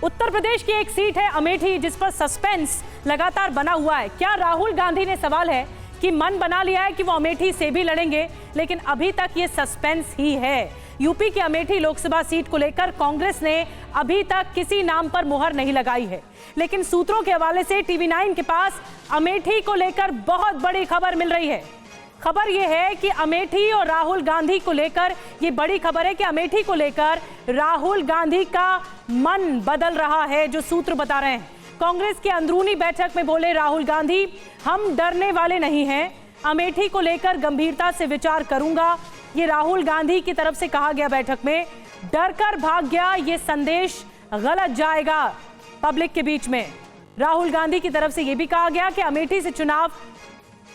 उत्तर प्रदेश की एक सीट है अमेठी, जिस पर सस्पेंस लगातार बना हुआ है। क्या राहुल गांधी ने सवाल है कि मन बना लिया है कि वो अमेठी से भी लड़ेंगे, लेकिन अभी तक ये सस्पेंस ही है। यूपी की अमेठी लोकसभा सीट को लेकर कांग्रेस ने अभी तक किसी नाम पर मुहर नहीं लगाई है, लेकिन सूत्रों के हवाले से टीवी9 के पास अमेठी को लेकर बहुत बड़ी खबर मिल रही है। खबर यह है कि अमेठी और राहुल गांधी को लेकर, ये बड़ी खबर है कि अमेठी को लेकर राहुल गांधी का मन बदल रहा है, जो सूत्र बता रहे हैं। कांग्रेस की अंदरूनी बैठक में बोले राहुल गांधी, हम डरने वाले नहीं हैं, अमेठी को लेकर गंभीरता से विचार करूंगा। ये राहुल गांधी की तरफ से कहा गया बैठक में। डर कर भाग गया, ये संदेश गलत जाएगा पब्लिक के बीच में। राहुल गांधी की तरफ से यह भी कहा गया कि अमेठी से चुनाव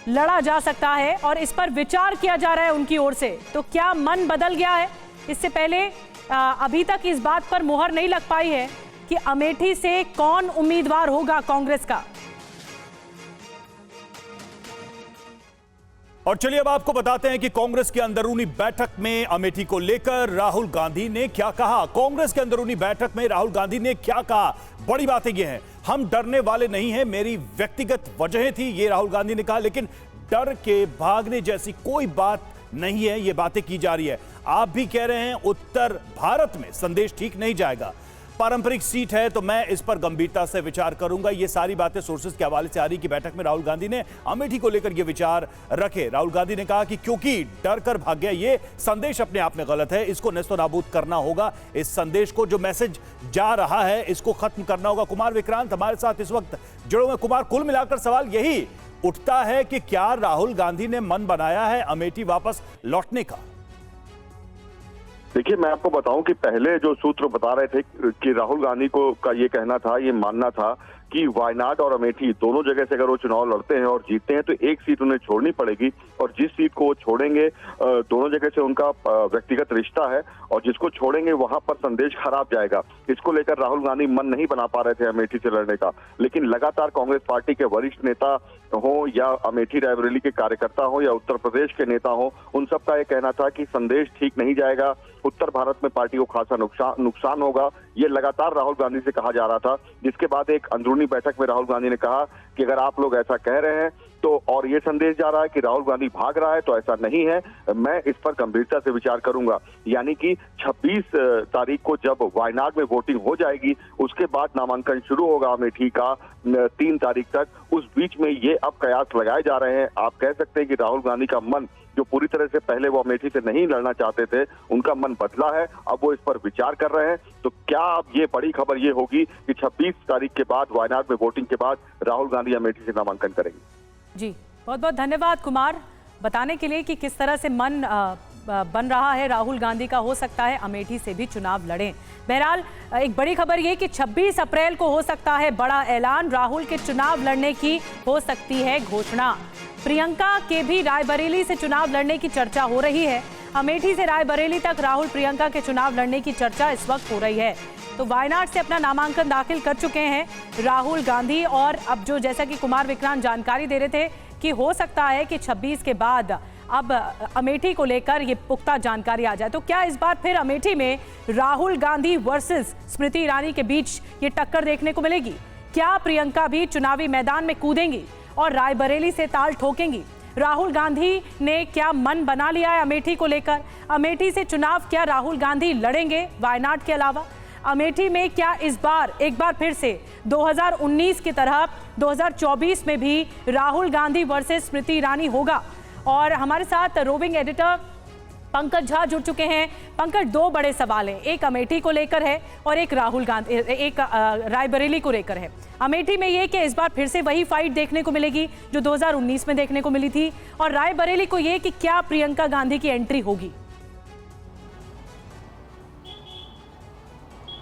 लड़ा जा सकता है और इस पर विचार किया जा रहा है उनकी ओर से। तो क्या मन बदल गया है? इससे पहले अभी तक इस बात पर मुहर नहीं लग पाई है कि अमेठी से कौन उम्मीदवार होगा कांग्रेस का। और चलिए अब आपको बताते हैं कि कांग्रेस की अंदरूनी बैठक में अमेठी को लेकर राहुल गांधी ने क्या कहा। कांग्रेस के अंदरूनी बैठक में राहुल गांधी ने क्या कहा, बड़ी बातें ये हैं। हम डरने वाले नहीं हैं, मेरी व्यक्तिगत वजहें थी, ये राहुल गांधी ने कहा, लेकिन डर के भागने जैसी कोई बात नहीं है, ये बातें की जा रही है। आप भी कह रहे हैं उत्तर भारत में संदेश ठीक नहीं जाएगा, पारंपरिक सीट है, तो मैं इस पर गंभीरता से विचार करूंगा। ये सारी बातें सोर्सेज के हवाले से आ रही कि बैठक में राहुल गांधी ने अमेठी को लेकर ये विचार रखे। राहुल गांधी ने कहा कि क्योंकि डर कर भाग गया, ये संदेश अपने आप में गलत है, इसको नेस्तो नाबूद करना होगा। इस संदेश को, जो मैसेज जा रहा है, इसको खत्म करना होगा। कुमार विक्रांत हमारे साथ इस वक्त जुड़े हुए। कुमार, कुल मिलाकर सवाल यही उठता है कि क्या राहुल गांधी ने मन बनाया है अमेठी वापस लौटने का? देखिए, मैं आपको बताऊं कि पहले जो सूत्र बता रहे थे कि राहुल गांधी को का ये कहना था, ये मानना था कि वायनाड और अमेठी दोनों जगह से अगर वो चुनाव लड़ते हैं और जीतते हैं तो एक सीट उन्हें छोड़नी पड़ेगी, और जिस सीट को वो छोड़ेंगे दोनों जगह से उनका व्यक्तिगत रिश्ता है, और जिसको छोड़ेंगे वहां पर संदेश खराब जाएगा। इसको लेकर राहुल गांधी मन नहीं बना पा रहे थे अमेठी से लड़ने का। लेकिन लगातार कांग्रेस पार्टी के वरिष्ठ नेता हो या अमेठी रायबरेली के कार्यकर्ता हो या उत्तर प्रदेश के नेता हो, उन सब का यह कहना था कि संदेश ठीक नहीं जाएगा, उत्तर भारत में पार्टी को खासा नुकसान होगा। ये लगातार राहुल गांधी से कहा जा रहा था, जिसके बाद एक अंदरूनी बैठक में राहुल गांधी ने कहा कि अगर आप लोग ऐसा कह रहे हैं तो, और ये संदेश जा रहा है कि राहुल गांधी भाग रहा है, तो ऐसा नहीं है, मैं इस पर गंभीरता से विचार करूंगा। यानी कि 26 तारीख को जब वायनाड में वोटिंग हो जाएगी, उसके बाद नामांकन शुरू होगा अमेठी का 3 तारीख तक। उस बीच में ये अब कयास लगाए जा रहे हैं। आप कह सकते हैं कि राहुल गांधी का मन, जो पूरी तरह से पहले वो अमेठी से नहीं लड़ना चाहते थे, उनका मन बदला है, अब वो इस पर विचार कर रहे हैं। तो क्या अब ये बड़ी खबर ये होगी कि 26 तारीख के बाद वायनाड में वोटिंग के बाद राहुल गांधी अमेठी से नामांकन करेंगे? जी, बहुत बहुत धन्यवाद कुमार, बताने के लिए कि किस तरह से मन बन रहा है राहुल गांधी का। हो सकता है अमेठी से भी चुनाव लड़ें। बहरहाल एक बड़ी खबर ये कि 26 अप्रैल को हो सकता है बड़ा ऐलान, राहुल के चुनाव लड़ने की हो सकती है घोषणा। प्रियंका के भी रायबरेली से चुनाव लड़ने की चर्चा हो रही है। अमेठी से रायबरेली तक राहुल प्रियंका के चुनाव लड़ने की चर्चा इस वक्त हो रही है। तो वायनाड से अपना नामांकन दाखिल कर चुके हैं राहुल गांधी, और अब जो, जैसा कि कुमार विक्रांत जानकारी दे रहे थे कि हो सकता है कि 26 के बाद अब अमेठी को लेकर ये पुख्ता जानकारी आ जाए। तो क्या इस बार फिर अमेठी में राहुल गांधी वर्सेस स्मृति ईरानी के बीच ये टक्कर देखने को मिलेगी? क्या प्रियंका भी चुनावी मैदान में कूदेंगी और रायबरेली से ताल ठोकेंगी? राहुल गांधी ने क्या मन बना लिया है अमेठी को लेकर? अमेठी से चुनाव क्या राहुल गांधी लड़ेंगे वायनाड के अलावा? अमेठी में क्या इस बार एक बार फिर से 2019 की तरह 2024 में भी राहुल गांधी वर्सेस स्मृति ईरानी होगा? और हमारे साथ रोविंग एडिटर पंकज झा जुड़ चुके हैं। पंकज, 2 बड़े सवाल हैं, एक अमेठी को लेकर है और एक राहुल गांधी, एक रायबरेली को लेकर है। अमेठी में ये कि इस बार फिर से वही फाइट देखने को मिलेगी जो 2019 में देखने को मिली थी, और रायबरेली को ये कि क्या प्रियंका गांधी की एंट्री होगी?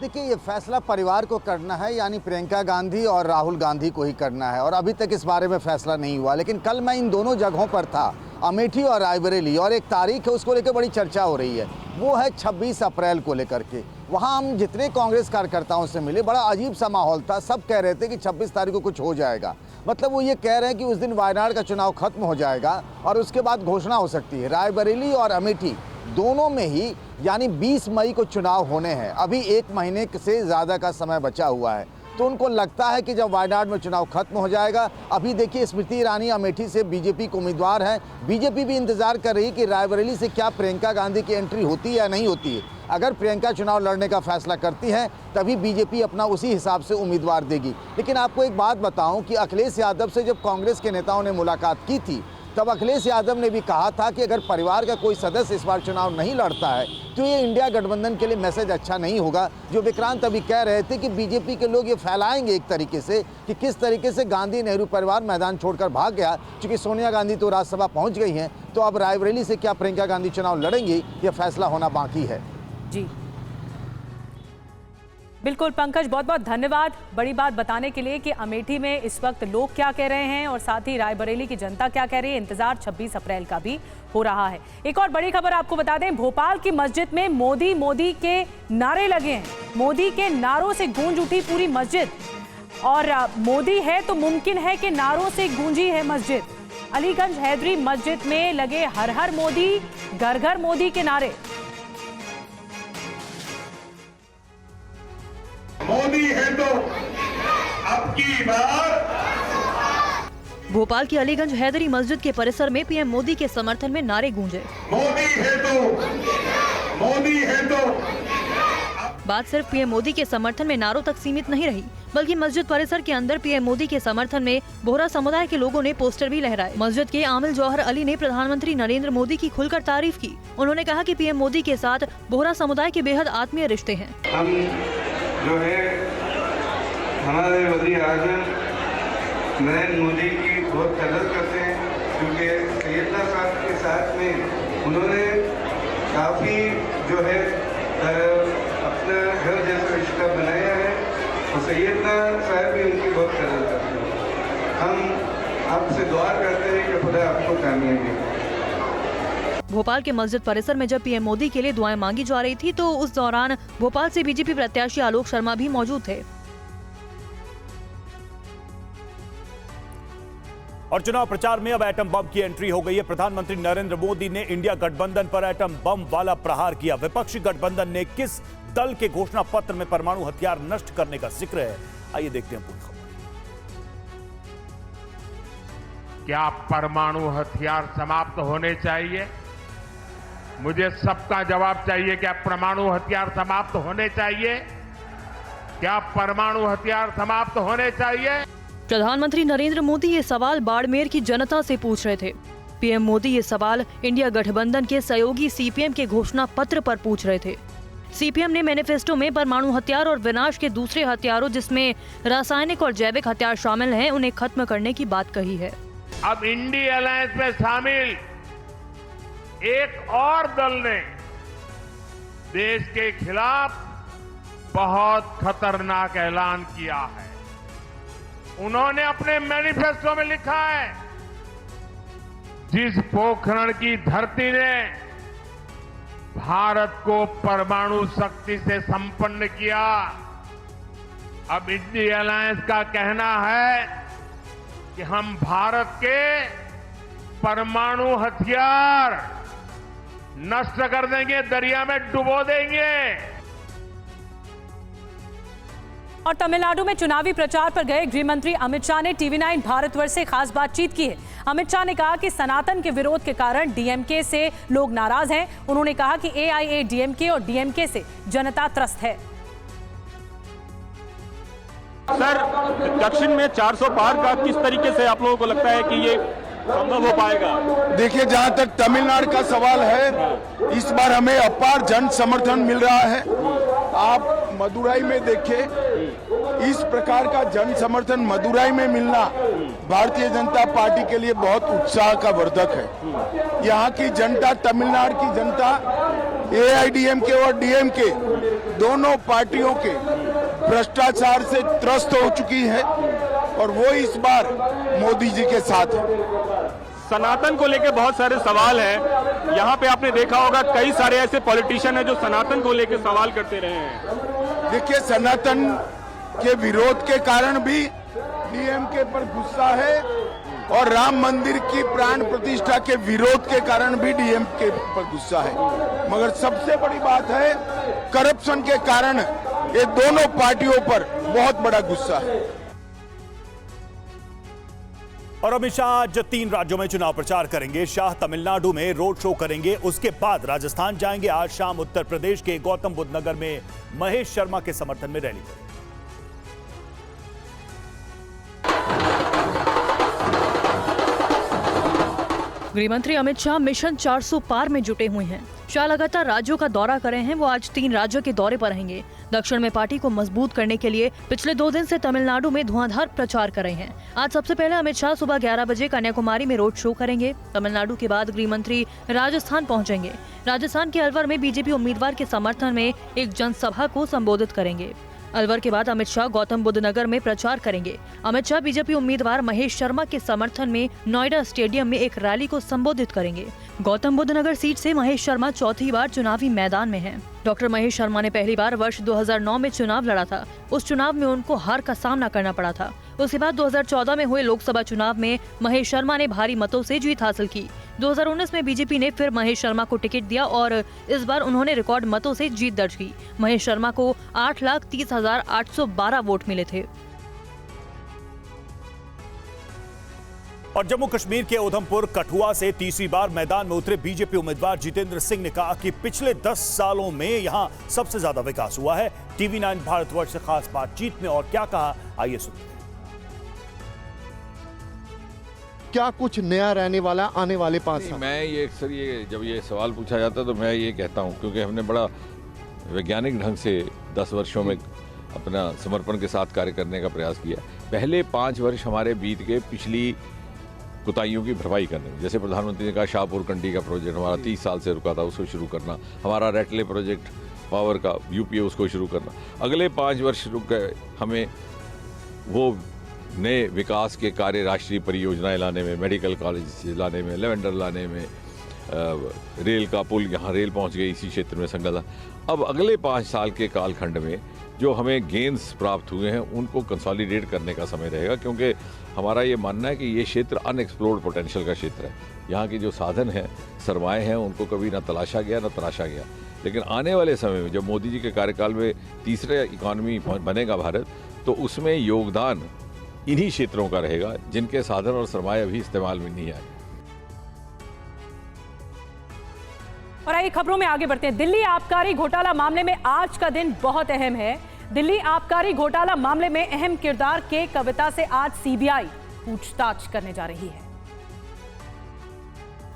देखिए, ये फैसला परिवार को करना है, यानी प्रियंका गांधी और राहुल गांधी को ही करना है, और अभी तक इस बारे में फैसला नहीं हुआ। लेकिन कल मैं इन दोनों जगहों पर था, अमेठी और रायबरेली, और एक तारीख है उसको लेकर बड़ी चर्चा हो रही है, वो है 26 अप्रैल को लेकर के। वहाँ हम जितने कांग्रेस कार्यकर्ताओं से मिले, बड़ा अजीब सा माहौल था। सब कह रहे थे कि 26 तारीख को कुछ हो जाएगा, मतलब वो ये कह रहे हैं कि उस दिन वायनाड का चुनाव खत्म हो जाएगा और उसके बाद घोषणा हो सकती है। रायबरेली और अमेठी दोनों में ही यानी 20 मई को चुनाव होने हैं। अभी 1 महीने से ज़्यादा का समय बचा हुआ है, तो उनको लगता है कि जब वायनाड में चुनाव खत्म हो जाएगा, अभी देखिए स्मृति ईरानी अमेठी से बीजेपी को उम्मीदवार हैं, बीजेपी भी इंतजार कर रही है कि रायबरेली से क्या प्रियंका गांधी की एंट्री होती है या नहीं होती है। अगर प्रियंका चुनाव लड़ने का फैसला करती हैं तभी बीजेपी अपना उसी हिसाब से उम्मीदवार देगी। लेकिन आपको एक बात बताऊं कि अखिलेश यादव से जब कांग्रेस के नेताओं ने मुलाकात की थी, तब अखिलेश यादव ने भी कहा था कि अगर परिवार का कोई सदस्य इस बार चुनाव नहीं लड़ता है तो ये इंडिया गठबंधन के लिए मैसेज अच्छा नहीं होगा। जो विक्रांत अभी कह रहे थे कि बीजेपी के लोग ये फैलाएंगे एक तरीके से कि किस तरीके से गांधी नेहरू परिवार मैदान छोड़कर भाग गया, क्योंकि सोनिया गांधी तो राज्यसभा पहुंच गई हैं, तो अब रायबरेली से क्या प्रियंका गांधी चुनाव लड़ेंगी, यह फैसला होना बाकी है। जी बिल्कुल पंकज, बहुत बहुत धन्यवाद बड़ी बात बताने के लिए कि अमेठी में इस वक्त लोग क्या कह रहे हैं और साथ ही रायबरेली की जनता क्या कह रही है। इंतजार 26 अप्रैल का भी हो रहा है। एक और बड़ी खबर आपको बता दें, भोपाल की मस्जिद में मोदी मोदी के नारे लगे हैं। मोदी के नारों से गूंज उठी पूरी मस्जिद, और मोदी है तो मुमकिन है कि नारों से गूंजी है मस्जिद। अलीगंज हैदरी मस्जिद में लगे हर हर मोदी, घर घर मोदी के नारे। मोदी है तो अब की बार। भोपाल की अलीगंज हैदरी मस्जिद के परिसर में पीएम मोदी के समर्थन में नारे गूंजे। मोदी है तो, मोदी है तो। बात सिर्फ पीएम मोदी के समर्थन में नारों तक सीमित नहीं रही, बल्कि मस्जिद परिसर के अंदर पीएम मोदी के समर्थन में बोहरा समुदाय के लोगों ने पोस्टर भी लहराए। मस्जिद के आमिल जौहर अली ने प्रधानमंत्री नरेंद्र मोदी की खुलकर तारीफ की। उन्होंने कहा कि पीएम मोदी के साथ बोहरा समुदाय के बेहद आत्मीय रिश्ते हैं। हम जो है हमारे वज़ीर आज़म नरेंद्र मोदी की बहुत कदर करते हैं, क्योंकि सैयदना साहब के साथ में उन्होंने काफ़ी जो है अपना घर जैसा रिश्ता बनाया है, और सैयदना साहब भी उनकी बहुत कदर करते हैं। हम आपसे दुआ करते हैं कि खुदा आपको कामयाबी दे। भोपाल के मस्जिद परिसर में जब पीएम मोदी के लिए दुआएं मांगी जा रही थी, तो उस दौरान भोपाल से बीजेपी प्रत्याशी आलोक शर्मा भी मौजूद थे। और चुनाव प्रचार में अब एटम बम की एंट्री हो गई है। प्रधानमंत्री नरेंद्र मोदी ने इंडिया गठबंधन पर एटम बम वाला प्रहार किया। विपक्षी गठबंधन ने किस दल के घोषणा पत्र में परमाणु हथियार नष्ट करने का जिक्र है, आइए देखते हैं पूरी खबर। क्या परमाणु हथियार समाप्त होने चाहिए? मुझे सबका जवाब चाहिए। क्या परमाणु हथियार समाप्त होने चाहिए? क्या परमाणु हथियार समाप्त होने चाहिए? प्रधानमंत्री नरेंद्र मोदी ये सवाल बाड़मेर की जनता से पूछ रहे थे। पीएम मोदी ये सवाल इंडिया गठबंधन के सहयोगी सीपीएम के घोषणा पत्र पर पूछ रहे थे। सीपीएम ने मैनिफेस्टो में परमाणु हथियार और विनाश के दूसरे हथियारों, जिसमें रासायनिक और जैविक हथियार शामिल हैं, उन्हें खत्म करने की बात कही है। अब इंडी अलायंस में शामिल एक और दल ने देश के खिलाफ बहुत खतरनाक ऐलान किया है। उन्होंने अपने मैनिफेस्टो में लिखा है, जिस पोखरण की धरती ने भारत को परमाणु शक्ति से संपन्न किया, अब इंडी अलायंस का कहना है कि हम भारत के परमाणु हथियार नष्ट कर देंगे, दरिया में डुबो देंगे। और तमिलनाडु में चुनावी प्रचार पर गए गृह मंत्री अमित शाह ने टीवी9 भारतवर्ष से खास बातचीत की है। अमित शाह ने कहा कि सनातन के विरोध के कारण डीएमके से लोग नाराज हैं। उन्होंने कहा कि एआईएडीएमके और डीएमके से जनता त्रस्त है। सर, दक्षिण में 400 पार का किस तरीके से आप लोगों को लगता है कि ये संभव हो पाएगा? देखिए, जहां तक तमिलनाडु का सवाल है, इस बार हमें अपार जन समर्थन मिल रहा है। आप मदुराई में देखें, इस प्रकार का जन समर्थन मदुराई में मिलना भारतीय जनता पार्टी के लिए बहुत उत्साह का वर्धक है। यहाँ की जनता, तमिलनाडु की जनता एआईडीएमके और डीएमके दोनों पार्टियों के भ्रष्टाचार से त्रस्त हो चुकी है, और वो इस बार मोदी जी के साथ है। सनातन को लेकर बहुत सारे सवाल हैं। यहाँ पे आपने देखा होगा कई सारे ऐसे पॉलिटिशियन हैं जो सनातन को लेकर सवाल करते रहे हैं। देखिए, सनातन के विरोध के कारण भी डीएमके पर गुस्सा है, और राम मंदिर की प्राण प्रतिष्ठा के विरोध के कारण भी डीएमके पर गुस्सा है। मगर सबसे बड़ी बात है, करप्शन के कारण ये दोनों पार्टियों पर बहुत बड़ा गुस्सा है। और अमित शाह आज 3 राज्यों में चुनाव प्रचार करेंगे। शाह तमिलनाडु में रोड शो करेंगे, उसके बाद राजस्थान जाएंगे। आज शाम उत्तर प्रदेश के गौतम बुद्ध नगर में महेश शर्मा के समर्थन में रैली करेंगे। गृहमंत्री अमित शाह मिशन 400 पार में जुटे हुए हैं। शाह लगातार राज्यों का दौरा कर रहे हैं। वो आज 3 राज्यों के दौरे पर रहेंगे। दक्षिण में पार्टी को मजबूत करने के लिए पिछले 2 दिन से तमिलनाडु में धुआंधार प्रचार कर रहे हैं। आज सबसे पहले अमित शाह सुबह 11 बजे कन्याकुमारी में रोड शो करेंगे। तमिलनाडु के बाद गृहमंत्री राजस्थान पहुंचेंगे। राजस्थान के अलवर में बीजेपी उम्मीदवार के समर्थन में एक जनसभा को संबोधित करेंगे। अलवर के बाद अमित शाह गौतम बुद्ध नगर में प्रचार करेंगे। अमित शाह बीजेपी उम्मीदवार महेश शर्मा के समर्थन में नोएडा स्टेडियम में एक रैली को संबोधित करेंगे। गौतम बुद्ध नगर सीट से महेश शर्मा चौथी बार चुनावी मैदान में हैं। डॉक्टर महेश शर्मा ने पहली बार वर्ष 2009 में चुनाव लड़ा था। उस चुनाव में उनको हार का सामना करना पड़ा था। उसके बाद 2014 में हुए लोकसभा चुनाव में महेश शर्मा ने भारी मतों से जीत हासिल की। 2019 में बीजेपी ने फिर महेश शर्मा को टिकट दिया और इस बार उन्होंने रिकॉर्ड मतों से जीत दर्ज की। महेश शर्मा को 8,30,812 वोट मिले थे। और जम्मू कश्मीर के उधमपुर कठुआ से तीसरी बार मैदान में उतरे बीजेपी उम्मीदवार जितेंद्र सिंह ने कहा कि पिछले 10 सालों में यहां सबसे ज्यादा विकास हुआ है। टीवी 9 भारतवर्ष से खास बातचीत में और क्या कहा, आइए सुनते हैं। क्या कुछ नया रहने वाला आने वाले 5 साल? मैं ये अक्सर जब ये सवाल पूछा जाता है तो मैं ये कहता हूँ, क्योंकि हमने बड़ा वैज्ञानिक ढंग से 10 वर्षों में अपना समर्पण के साथ कार्य करने का प्रयास किया। पहले 5 वर्ष हमारे बीत गए पिछली कुताहियों की भरपाई करने में। जैसे प्रधानमंत्री ने कहा, शाहपुर कंडी का प्रोजेक्ट हमारा 30 साल से रुका था, उसको शुरू करना। हमारा रेटले प्रोजेक्ट पावर का यूपीए, उसको शुरू करना। अगले 5 वर्ष रुक गए हमें वो नए विकास के कार्य, राष्ट्रीय परियोजनाएं लाने में, मेडिकल कॉलेज लाने में, लेवेंडर लाने में, रेल का पुल, यहाँ रेल पहुँच गई इसी क्षेत्र में संगला। अब अगले 5 साल के कालखंड में जो हमें गेन्स प्राप्त हुए हैं उनको कंसोलिडेट करने का समय रहेगा, क्योंकि हमारा ये मानना है कि ये क्षेत्र अनएक्सप्लोर्ड पोटेंशियल का क्षेत्र है। यहाँ के जो साधन हैं, सरमाए हैं, उनको कभी ना तलाशा गया ना तराशा गया। लेकिन आने वाले समय में जब मोदी जी के कार्यकाल में तीसरा इकॉनमी बनेगा भारत, तो उसमें योगदान इन्हीं क्षेत्रों का रहेगा जिनके साधन और सरमाए अभी इस्तेमाल में नहीं आए। और आइए खबरों में आगे बढ़ते हैं। दिल्ली आबकारी घोटाला मामले में आज का दिन बहुत अहम है। दिल्ली आबकारी घोटाला मामले में अहम किरदार के कविता से आज सीबीआई पूछताछ करने जा रही है।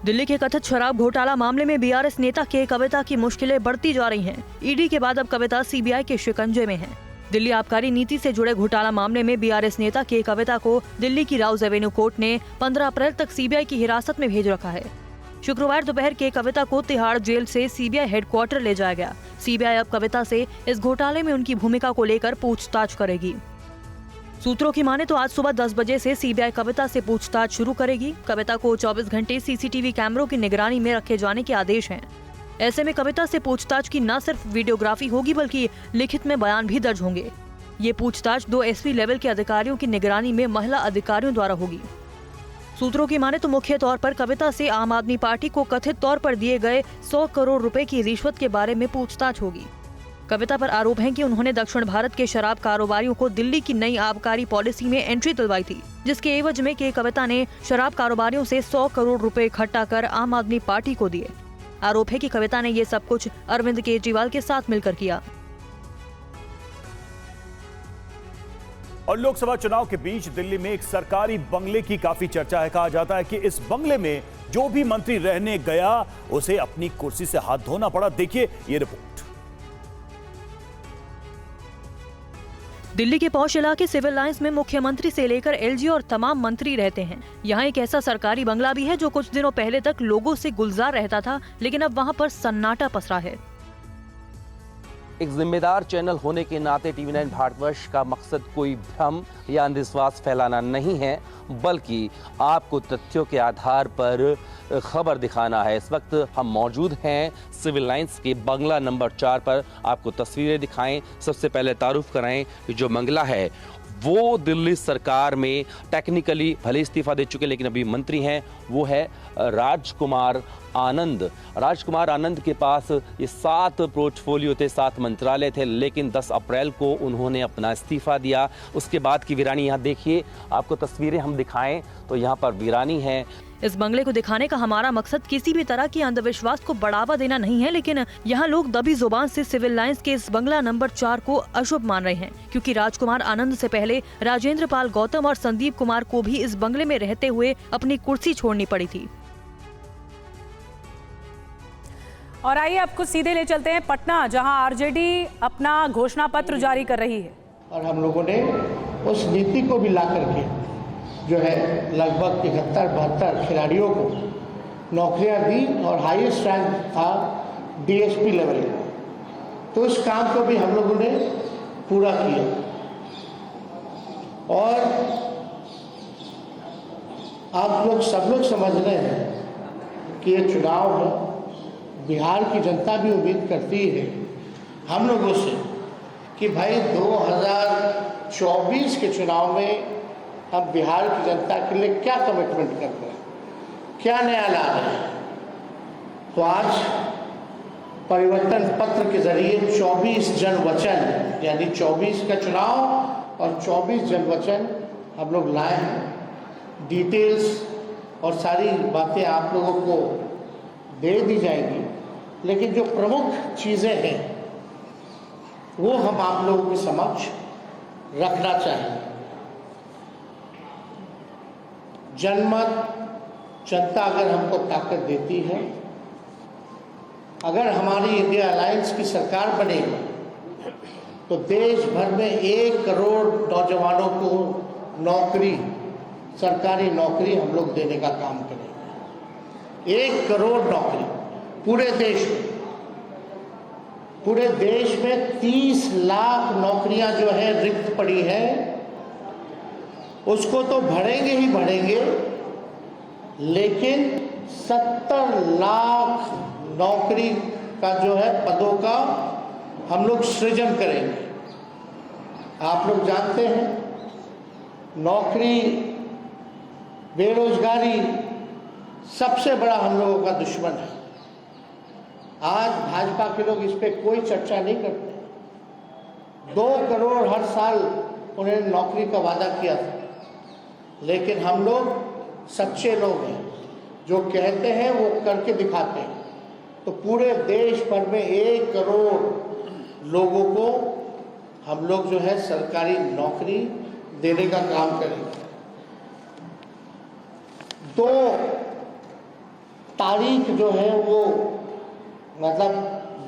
दिल्ली के कथित शराब घोटाला मामले में बीआरएस नेता के कविता की मुश्किलें बढ़ती जा रही हैं। ईडी के बाद अब कविता सीबीआई के शिकंजे में है। दिल्ली आबकारी नीति से जुड़े घोटाला मामले में बीआरएस नेता के कविता को दिल्ली की राउज एवेन्यू कोर्ट ने 15 अप्रैल तक सीबीआई की हिरासत में भेज रखा है। शुक्रवार दोपहर के कविता को तिहाड़ जेल से सीबीआई हेडक्वार्टर ले जाया गया। सीबीआई अब कविता से इस घोटाले में उनकी भूमिका को लेकर पूछताछ करेगी। सूत्रों की माने तो आज सुबह 10 बजे से सीबीआई कविता से पूछताछ शुरू करेगी। कविता को 24 घंटे सीसीटीवी कैमरों की निगरानी में रखे जाने के आदेश हैं। ऐसे में कविता से पूछताछ की न सिर्फ वीडियोग्राफी होगी बल्कि लिखित में बयान भी दर्ज होंगे। ये पूछताछ 2 एसपी लेवल के अधिकारियों की निगरानी में महिला अधिकारियों द्वारा होगी। सूत्रों की माने तो मुख्य तौर पर कविता से आम आदमी पार्टी को कथित तौर पर दिए गए 100 करोड़ रुपए की रिश्वत के बारे में पूछताछ होगी। कविता पर आरोप है कि उन्होंने दक्षिण भारत के शराब कारोबारियों को दिल्ली की नई आबकारी पॉलिसी में एंट्री दिलवाई थी, जिसके एवज में के कविता ने शराब कारोबारियों से 100 करोड़ रुपए इकट्ठा कर आम आदमी पार्टी को दिए। आरोप है कि कविता ने ये सब कुछ अरविंद केजरीवाल के साथ मिलकर किया। और लोकसभा चुनाव के बीच दिल्ली में एक सरकारी बंगले की काफी चर्चा है। कहा जाता है कि इस बंगले में जो भी मंत्री रहने गया उसे अपनी कुर्सी से हाथ धोना पड़ा। देखिए ये रिपोर्ट। दिल्ली के पौष इलाके सिविल लाइंस में मुख्यमंत्री से लेकर एलजी और तमाम मंत्री रहते हैं। यहाँ एक ऐसा सरकारी बंगला भी है जो कुछ दिनों पहले तक लोगों से गुलजार रहता था, लेकिन अब वहाँ पर सन्नाटा पसरा है। एक जिम्मेदार चैनल होने के नाते टीवी 9 भारतवर्ष का मकसद कोई भ्रम या अंधविश्वास फैलाना नहीं है, बल्कि आपको तथ्यों के आधार पर खबर दिखाना है। इस वक्त हम मौजूद हैं सिविल लाइंस के बंगला नंबर 4 पर। आपको तस्वीरें दिखाएं। सबसे पहले तारुफ कराएं कि जो बंगला है वो दिल्ली सरकार में टेक्निकली भले इस्तीफा दे चुके लेकिन अभी मंत्री हैं, वो है राजकुमार आनंद। राजकुमार आनंद के पास ये 7 पोर्टफोलियो थे, 7 मंत्रालय थे, लेकिन 10 अप्रैल को उन्होंने अपना इस्तीफा दिया। उसके बाद की वीरानी यहाँ देखिए, आपको तस्वीरें हम दिखाएं तो यहाँ पर वीरानी है। इस बंगले को दिखाने का हमारा मकसद किसी भी तरह की अंधविश्वास को बढ़ावा देना नहीं है, लेकिन यहाँ लोग दबी जुबान से सिविल लाइंस के इस बंगला नंबर 4 को अशुभ मान रहे हैं, क्योंकि राजकुमार आनंद से पहले राजेंद्र पाल गौतम और संदीप कुमार को भी इस बंगले में रहते हुए अपनी कुर्सी छोड़नी पड़ी थी। और आइए आपको सीधे ले चलते हैं पटना, जहां आरजेडी अपना घोषणा पत्र जारी कर रही है। और हम लोगों ने उस नीति को भी ला करके जो है लगभग 71-72 खिलाड़ियों को नौकरियां दी और हाईएस्ट रैंक था डीएसपी लेवल का। तो इस काम को भी हम लोगों ने पूरा किया। और आप लोग सब लोग समझ रहे हैं कि ये चुनाव है, बिहार की जनता भी उम्मीद करती है हम लोगों से कि भाई 2024 के चुनाव में हम बिहार की जनता के लिए क्या कमिटमेंट कर रहे हैं, क्या नया ला रहे हैं। तो आज परिवर्तन पत्र के जरिए 24 जन वचन, यानी 24 का चुनाव और 24 जन वचन हम लोग लाए हैं। डिटेल्स और सारी बातें आप लोगों को दे दी जाएंगी, लेकिन जो प्रमुख चीज़ें हैं वो हम आप लोगों के समक्ष रखना चाहेंगे। जनमत, जनता अगर हमको ताकत देती है, अगर हमारी इंडिया अलायंस की सरकार बनेगी तो देश भर में 1 करोड़ नौजवानों को नौकरी, सरकारी नौकरी हम लोग देने का काम करेंगे। 1 करोड़ नौकरी पूरे देश में। पूरे देश में 30 लाख नौकरियां जो है रिक्त पड़ी है, उसको तो भरेंगे ही भरेंगे, लेकिन 70 लाख नौकरी का जो है पदों का हम लोग सृजन करेंगे। आप लोग जानते हैं नौकरी, बेरोजगारी सबसे बड़ा हम लोगों का दुश्मन है। आज भाजपा के लोग इस पे कोई चर्चा नहीं करते। 2 करोड़ हर साल उन्होंने नौकरी का वादा किया था, लेकिन हम लोग सच्चे लोग हैं, जो कहते हैं वो करके दिखाते हैं। तो पूरे देश भर में 1 करोड़ लोगों को हम लोग जो है सरकारी नौकरी देने का काम करेंगे। 2 तारीख जो है वो मतलब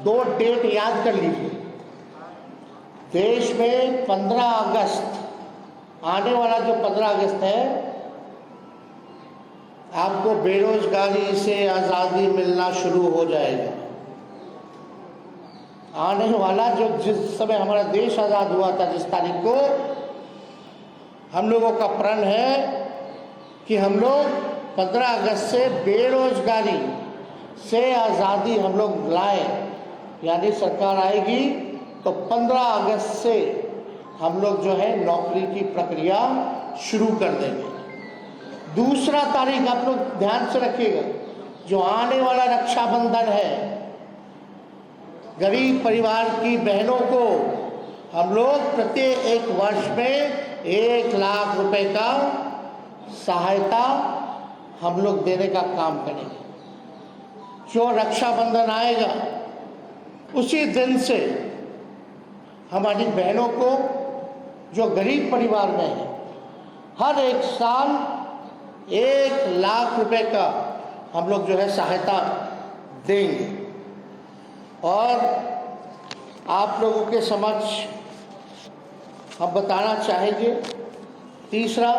2 डेट याद कर लीजिए। देश में 15 अगस्त, आने वाला जो 15 अगस्त है, आपको बेरोजगारी से आज़ादी मिलना शुरू हो जाएगा। आने वाला जो जिस समय हमारा देश आज़ाद हुआ था, जिस तारीख को, हम लोगों का प्रण है कि हम लोग 15 अगस्त से बेरोजगारी से आज़ादी हम लोग लाए। यानी सरकार आएगी तो 15 अगस्त से हम लोग जो है नौकरी की प्रक्रिया शुरू कर देंगे। दूसरा तारीख आप लोग ध्यान से रखिएगा, जो आने वाला रक्षाबंधन है, गरीब परिवार की बहनों को हम लोग प्रत्येक वर्ष में 1 लाख रुपए का सहायता हम लोग देने का काम करेंगे। जो रक्षाबंधन आएगा उसी दिन से हमारी बहनों को, जो गरीब परिवार में है, हर एक साल 1 लाख रुपए का हम लोग जो है सहायता देंगे। और आप लोगों के समक्ष हम बताना चाहेंगे तीसरा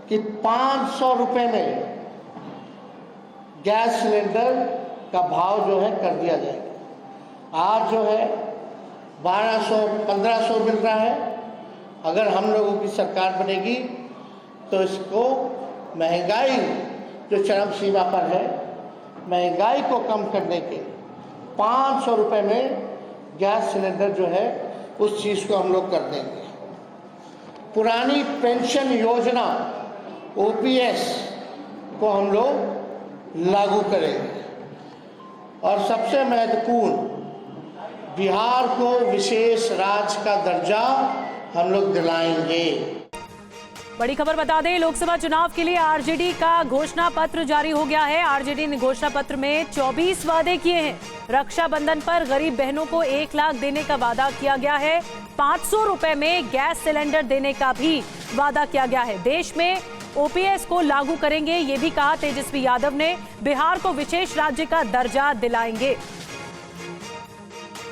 कि 500 रुपए में गैस सिलेंडर का भाव जो है कर दिया जाएगा। आज जो है 1200-1500 मिल रहा है। अगर हम लोगों की सरकार बनेगी तो इसको महंगाई जो चरम सीमा पर है, महंगाई को कम करने के 500 रुपए में गैस सिलेंडर जो है उस चीज़ को हम लोग कर देंगे। पुरानी पेंशन योजना ओपीएस को हम लोग लागू करेंगे और सबसे महत्वपूर्ण बिहार को विशेष राज्य का दर्जा हम लोग दिलाएंगे। बड़ी खबर बता दें, लोकसभा चुनाव के लिए आरजेडी का घोषणा पत्र जारी हो गया है। आरजेडी ने घोषणा पत्र में 24 वादे किए हैं। रक्षाबंधन पर गरीब बहनों को 1 लाख देने का वादा किया गया है। 500 रुपए में गैस सिलेंडर देने का भी वादा किया गया है। देश में ओपीएस को लागू करेंगे, ये भी कहा तेजस्वी यादव ने। बिहार को विशेष राज्य का दर्जा दिलाएंगे।